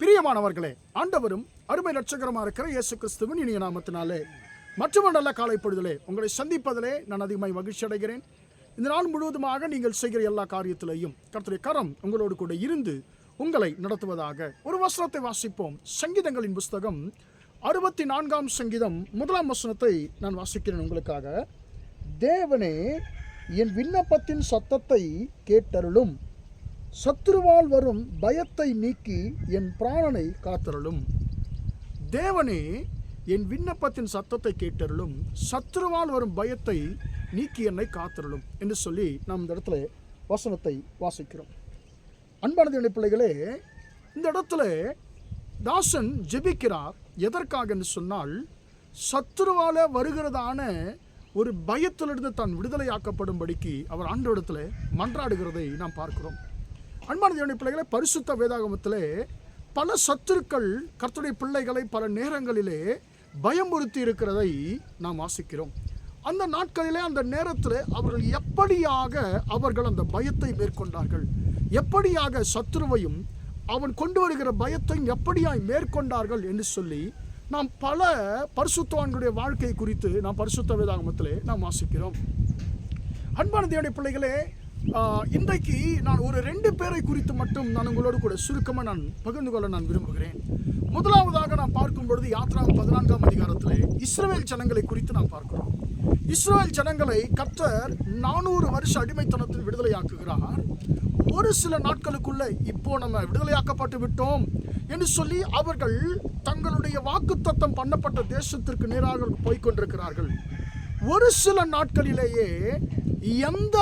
பிரியமானவர்களே, ஆண்டவரும் அருமை இரட்சகருமா இருக்கிற இயேசு கிறிஸ்துவின் இனிய நாமத்தினாலே மற்றும் நல்ல காலை பொழுதிலே உங்களை சந்திப்பதிலே நான் அதிகமாய் மகிழ்ச்சி அடைகிறேன். இந்த நாள் முழுவதுமாக நீங்கள் செய்கிற எல்லா காரியத்திலேயும் கர்த்தருடைய கரம் உங்களோடு கூட இருந்து உங்களை நடத்துவதாக. ஒரு வசனத்தை வாசிப்போம். சங்கீதங்களின் புஸ்தகம் 64 சங்கீதம் 1 வசனத்தை நான் வாசிக்கிறேன் உங்களுக்காக. தேவனே, என் விண்ணப்பத்தின் சத்தத்தை கேட்டருளும், சத்துருவால் வரும் பயத்தை நீக்கி என் பிராணனை காத்தருளும். தேவனே, என் விண்ணப்பத்தின் சத்தத்தை கேட்டருளும், சத்துருவால் வரும் பயத்தை நீக்கி என்னை காத்தருளும் என்று சொல்லி நாம் இந்த இடத்துல வசனத்தை வாசிக்கிறோம். அன்பான தேவனுடைய பிள்ளைகளே, இந்த இடத்துல தாசன் ஜெபிக்கிறார். எதற்காக என்று சொன்னால், சத்துருவால வருகிறதான ஒரு பயத்திலிருந்து தான் விடுதலையாக்கப்படும்படிக்கு அவர் ஆண்டவரிடத்தில் மன்றாடுகிறதை நாம் பார்க்கிறோம். அன்பான தேவனுடைய பிள்ளைகளை, பரிசுத்த வேதாகமத்திலே பல சத்துருக்கள் கர்த்தருடைய பிள்ளைகளை பல நேரங்களிலே பயமுறுத்தி இருக்கிறதை நாம் வாசிக்கிறோம். அந்த நாட்களிலே, அந்த நேரத்தில் அவர்கள் எப்படியாக அவர்கள் அந்த பயத்தை மேற்கொண்டார்கள், எப்படியாக சத்துருவையும் அவன் கொண்டு வருகிற பயத்தையும் எப்படியாய் மேற்கொண்டார்கள் என்று சொல்லி நாம் பல பரிசுத்தவான்களுடைய வாழ்க்கை குறித்து நாம் பரிசுத்த வேதாகமத்திலே நாம் வாசிக்கிறோம். அன்பான தேவனுடைய பிள்ளைகளே, இன்றைக்கு நான் ஒரு 2 பேரை குறித்து மட்டும் நான் உங்களோடு கூட சுருக்கமாக நான் பகிர்ந்து கொள்ள நான் விரும்புகிறேன். முதலாவதாக நாம் பார்க்கும் பொழுது யாத்ராகமம் 14 அதிகாரத்தில் இஸ்ரவேல் ஜனங்களை குறித்து நாம் பார்க்கிறோம். இஸ்ரவேல் ஜனங்களை கர்த்தர் 400 வருஷ அடிமைத்தனத்தில் விடுதலையாக்குகிறார். ஒரு சில நாட்களுக்குள்ள இப்போ நம்ம விடுதலையாக்கப்பட்டு விட்டோம் என்று சொல்லி அவர்கள் தங்களுடைய வாக்குத்தத்தம் பண்ணப்பட்ட தேசத்திற்கு நேராக போய்கொண்டிருக்கிறார்கள். ஒரு சில நாட்களிலேயே எந்த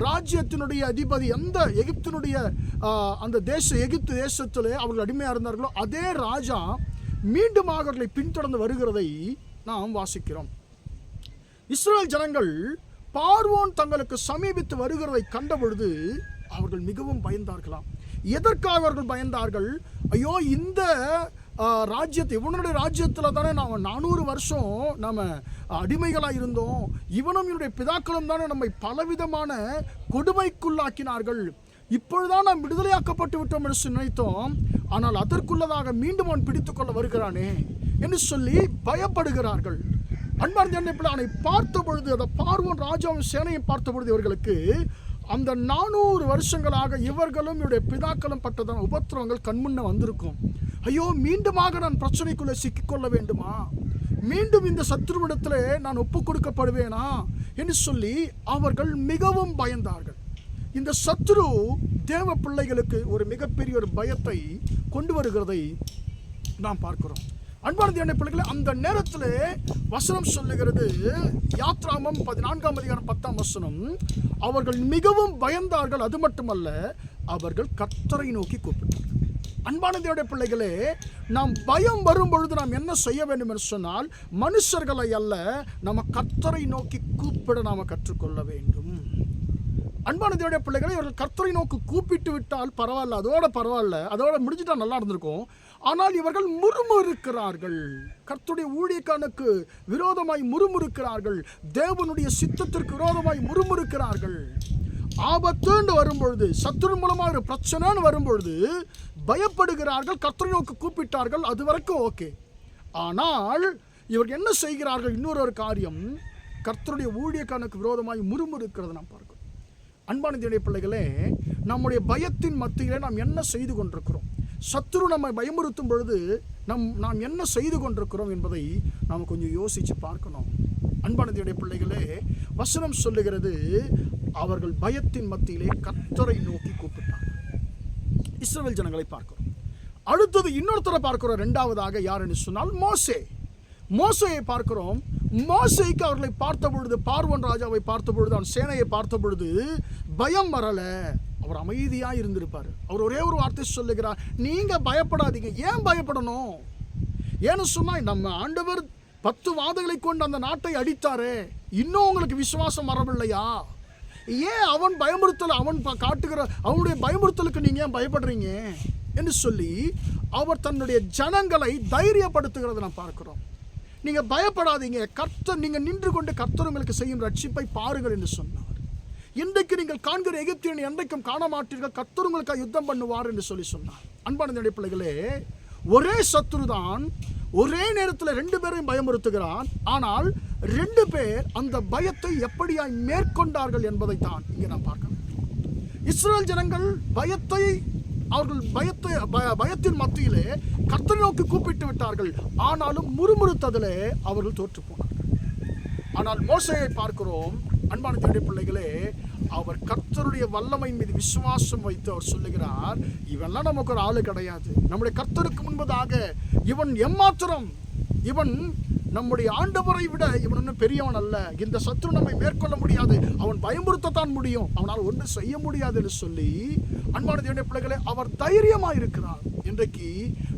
ராஜ்யத்தினுடைய அதிபதி, எந்த எகிப்தினுடைய அந்த எகிப்து தேசத்திலே அவர்கள் அடிமையாக இருந்தார்களோ அதே ராஜா மீண்டும் அவர்களை பின்தொடர்ந்து வருகிறதை நாம் வாசிக்கிறோம். இஸ்ரவேல் ஜனங்கள் பார்வோன் தங்களுக்கு சமீபித்து வருகிறதை கண்டபொழுது அவர்கள் மிகவும் பயந்தார்களாம். எதற்காக அவர்கள் பயந்தார்கள்? ஐயோ, இந்த ராஜ்யத்தை, இவனுடைய ராஜ்யத்தில் தானே நாம் 400 வருஷம் நாம் அடிமைகளாக இருந்தோம், இவனும் இவனுடைய பிதாக்களும் தானே நம்மை பலவிதமான கொடுமைக்குள்ளாக்கினார்கள், இப்பொழுதுதான் நாம் விடுதலையாக்கப்பட்டு விட்டோம் என்று நினைத்தோம், ஆனால் அதற்குள்ளதாக மீண்டும் அவன் பிடித்து கொள்ள வருகிறானே என்று சொல்லி பயப்படுகிறார்கள். அன்பார்ந்த அவனை பார்த்த பொழுது, அந்த பார்வோன் ராஜாவின் சேனையை பார்த்த பொழுது இவர்களுக்கு அந்த 400 வருஷங்களாக இவர்களும் இவருடைய பிதாக்களும் பட்டதான உபத்திரவங்கள் கண்முன்ன வந்திருக்கும். ஐயோ, மீண்டுமாக நான் பிரச்சனைக்குள்ளே சிக்கிக்கொள்ள வேண்டுமா, மீண்டும் இந்த சத்துருவிடத்தில் நான் ஒப்பு கொடுக்கப்படுவேனா என்று சொல்லி அவர்கள் மிகவும் பயந்தார்கள். இந்த சத்துரு தேவ பிள்ளைகளுக்கு ஒரு மிகப்பெரிய ஒரு பயத்தை கொண்டு வருகிறதை நாம் பார்க்கிறோம். அன்பான தேவனுடைய பிள்ளைகளே, அந்த நேரத்தில் வசனம் சொல்லுகிறது, யாத்ராகமம் 14 அதிகாரம் 10 வசனம், அவர்கள் மிகவும் பயந்தார்கள். அது மட்டுமல்ல, அவர்கள் கர்த்தரை நோக்கி கூப்பிட்டார்கள். அன்பான தேவனுடைய பிள்ளைகளே, நாம் பயம் வரும் பொழுது நாம் என்ன செய்ய வேண்டும் என்று சொன்னால், மனுஷர்களை அல்ல, நம்ம கர்த்தரை நோக்கி கூப்பிட நாம் கற்றுக்கொள்ள வேண்டும். அன்பான தேவனுடைய பிள்ளைகளை, இவர்கள் கர்த்தரை நோக்கி கூப்பிட்டு விட்டால் பரவாயில்ல, அதோட முடிஞ்சுட்டா நல்லா இருந்திருக்கும். ஆனால் இவர்கள் முறுமுறுக்கிறார்கள், கர்த்தருடைய ஊழியக்காரனுக்கு விரோதமாய் முறுமுறுக்கிறார்கள், தேவனுடைய சித்தத்திற்கு விரோதமாய் முறுமுறுக்கிறார்கள். ஆபத்துன்னு வரும்பொழுது, சத்துரு மூலமாக ஒரு பிரச்சனைன்னு வரும்பொழுது பயப்படுகிறார்கள். கர்த்தரை நோக்கி கூப்பிட்டார்கள், அது வரைக்கும் ஓகே. ஆனால் இவர்கள் என்ன செய்கிறார்கள்? இன்னொரு காரியம், கர்த்தருடைய ஊழியக்காரனுக்கு விரோதமாய் முறுமுறுக்கிறத நாம் பார்க்கிறோம். அன்பான தேவனுடைய பிள்ளைகளே, நம்முடைய பயத்தின் மத்தியிலே நாம் என்ன செய்து கொண்டிருக்கிறோம்? சத்துரு நம்மை பயமுறுத்தும் பொழுது நாம் என்ன செய்து கொண்டிருக்கிறோம் என்பதை நாம் கொஞ்சம் யோசித்து பார்க்கணும். அன்பான தேவனுடைய பிள்ளைகளே, வசனம் சொல்லுகிறது, அவர்கள் பயத்தின் மத்தியிலே கர்த்தரை நோக்கி கூப்பிட்டார்கள். இஸ்ரவேல் ஜனங்களை பார்க்கிறோம். அடுத்தது இன்னொருத்தரை பார்க்கிறோம். 2வதாக யார் என்று சொன்னால் மோசேயை பார்க்கிறோம். மோசேக்கு அவர்களை பார்த்த பொழுது, பார்வோன் ராஜாவை பார்த்த பொழுது, அவன் சேனையை பார்த்த பொழுது பயம் வரல, அவர் அமைதியாக இருந்திருப்பார். அவர் ஒரே ஒரு வார்த்தை சொல்லுகிறார், நீங்க பயப்படாதீங்க. ஏன் பயப்படணும்? ஏன்னு சொன்னால், நம்ம ஆண்டவர் 10 வாதைகளை கொண்டு அந்த நாட்டை அடித்தாரே, இன்னும் உங்களுக்கு விசுவாசம் வரவில்லையா? ஏன் அவன் பயமுறுத்தல், அவன் காட்டுகிற அவனுடைய பயமுறுத்தலுக்கு நீங்க ஏன் பயப்படுறீங்க என்று சொல்லி அவர் தன்னுடைய ஜனங்களை தைரியப்படுத்துகிறத நான் பார்க்கிறோம். நீங்க பயப்படாதீங்க, கர்த்தர், நீங்க நின்று கொண்டு கர்த்தர் உங்களுக்கு செய்யும் ரட்சிப்பை பாருங்கள் என்று சொன்னார். இன்றைக்கு நீங்கள் காண்கிற எகிப்தியனை என்றைக்கும் காண மாட்டீர்கள், கர்த்தர் உங்களுக்காக யுத்தம் பண்ணுவார் என்று சொன்னார். அன்பான தேவனுடைய பிள்ளைகளே, ஒரே சத்துரு தான் ஒரே நேரத்தில் 2 பேரையும் பயமுறுத்துகிறான். ஆனால் 2 பேர் அந்த பயத்தை எப்படியாய் மேற்கொண்டார்கள் என்பதை தான் இங்கே நாம் பார்க்கலாம். இஸ்ரவேல் ஜனங்கள் அவர்கள் பயத்தின் மத்தியிலே கர்த்தரை நோக்கி கூப்பிட்டு விட்டார்கள். ஆனாலும் முறுமுறுத்ததிலே அவர்கள் தோற்று போனார்கள். ஆனால் மோசேயை பார்க்கிறோம். அன்பான தேவனுடைய பிள்ளைகளே, அவர் கர்த்தருடைய வல்லமை மீது விசுவாசம் வைத்து அவர் சொல்லுகிறார், இவன்லாம் நமக்கு ஒரு ஆளு கிடையாது. நம்முடைய கர்த்தருக்கு முன்பதாக இவன் எம்மாத்திரம், இவன் நம்முடைய ஆண்டவரை விட இவன் ஒன்றும் பெரியவன் அல்ல. இந்த சத்துரு நம்மை மேற்கொள்ள முடியாது, அவன் பயமுறுத்தத்தான் முடியும், அவனால் ஒன்றும் செய்ய முடியாது என்று சொல்லி, அன்பான தேவனுடைய பிள்ளைகளே, அவர் தைரியமாக இருக்கிறார். இன்றைக்கு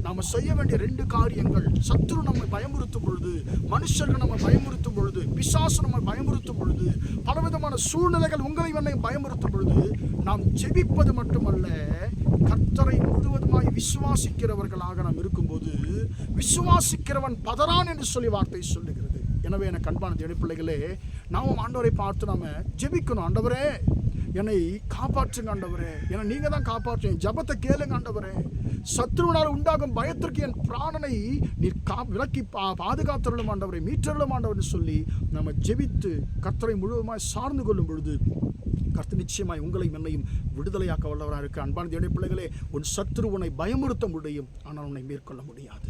நாம் செய்ய வேண்டிய 2 காரியங்கள். சத்துரு நம்மை பயமுறுத்தும் பொழுது, மனுஷர்கள் நம்ம பயமுறுத்தும் பொழுது, பிசாசு நம்ம பயமுறுத்தும் பொழுது, பலவிதமான சூழ்நிலைகள் உங்களை என்னை பயமுறுத்தும் பொழுது, நாம் ஜெபிப்பது மட்டுமல்ல, கர்த்தரை முழுவதுமாய் விசுவாசிக்கிறவர்களாக நாம் இருக்கும்போது, விசுவாசிக்கிறவன் பதறான் என்று சொல்லி வார்த்தை சொல்லுகிறது. எனவே எனக்கு அன்பான தேவனுடைய பிள்ளைகளே, நாமும் ஆண்டவரை பார்த்து நாம ஜெபிக்கணும். ஆண்டவரே, என்னை காப்பாற்றுங்க ஆண்டவரே, என்னை நீங்க தான் காப்பாற்றுங்க, ஜபத்தை கேளுங்க ஆண்டவரே, சத்ருவினால் உண்டாகும் பயத்திற்கு என் பிராணனை நீர் விலக்கி பாதுகாத்தருளும் ஆண்டவரை, மீட்டருளும் ஆண்டவர்னு சொல்லி நம்ம ஜெபித்து கர்த்தரை முழுவதுமாய் சார்ந்து கொள்ளும் பொழுது கர்த்தர் நிச்சயமாய் உங்களையும் என்னையும் விடுதலையாக்க வல்லவராக இருக்க. அன்பான தேவனுடைய பிள்ளைகளே, உன் சத்ரு உன்னை பயமுறுத்த முடியும், ஆனால் உன்னை மேற்கொள்ள முடியாது.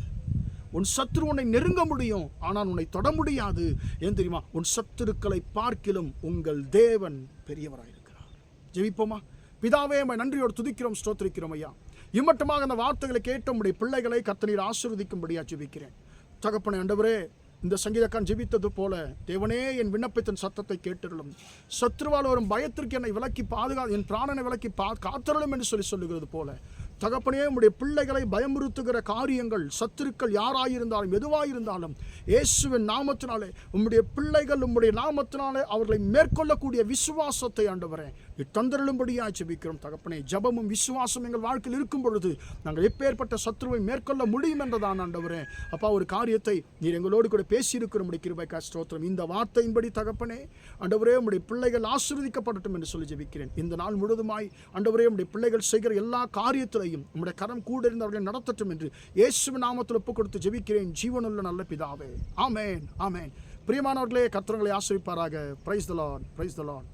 உன் சத்ரு உன்னை நெருங்க முடியும், ஆனால் உன்னை தொட முடியாது. ஏன் தெரியுமா? உன் சத்துருக்களை பார்க்கிலும் உங்கள் தேவன் பெரியவராயிருக்கிறார். ஜெபிப்போமா? பிதாவே, நன்றியோடு துதிக்கிறோம், ஸ்தோத்திரிக்கிறோம் ஐயா. இம்மட்டமாக அந்த வார்த்தைகளை கேட்ட உம்முடைய பிள்ளைகளை கர்த்தர் ஆசீர்வதிக்கும்படியா ஜெபிக்கிறேன். தகப்பனே, ஆண்டவரே, இந்த சங்கீதக்காரன் ஜெபித்தது போல தேவனே, என் விண்ணப்பத்தின் சத்தத்தை கேட்டருளும். சத்ருவால் வரும் பயத்திற்கு என்னை விலக்கி என் பிராணனை விலக்கி காத்தருளும் என்று சொல்லுகிறது போல, தகப்பனே, உம்முடைய பிள்ளைகளை பயமுறுத்துகிற காரியங்கள், சத்துருக்கள் யாராயிருந்தாலும் எதுவாயிருந்தாலும், இயேசுவின் நாமத்தினாலே உம்முடைய பிள்ளைகள் உம்முடைய நாமத்தினாலே அவர்களை மேற்கொள்ளக்கூடிய விசுவாசத்தை ஆண்டவரே தந்தருளும்படியாக ஜெபிக்கிறோம். தகப்பனே, ஜபமும் விசுவாசம் எங்கள் வாழ்க்கையில் இருக்கும் பொழுது நாங்கள் எப்பேற்பட்ட சத்ருவை மேற்கொள்ள முடியும் என்றதான் ஆண்டவரே. அப்பா, ஒரு காரியத்தை நீர் எங்களோடு கூட பேசியிருக்கிற உம்முடைய கிருபைக்காய் ஸ்தோத்திரம். இந்த வார்த்தையின்படி தகப்பனே, ஆண்டவரே, உம்முடைய பிள்ளைகள் ஆசீர்வதிக்கப்படட்டும் என்று சொல்லி ஜெபிக்கிறேன். இந்த நாள் முழுவதுமாய் ஆண்டவரே, உம்முடைய பிள்ளைகள் செய்கிற எல்லா காரியத்திலையும் உம்முடைய கரம் கூட இருந்து அவர்களை நடத்தட்டும் என்று இயேசுவின் நாமத்தில் ஒப்புக் கொடுத்து ஜெபிக்கிறேன், ஜீவனுள்ள நல்ல பிதாவே. ஆமென், ஆமென். பிரியமானவர்களே, கர்த்தர் உங்களை ஆசீர்வதிப்பாராக. Praise the Lord, praise the Lord.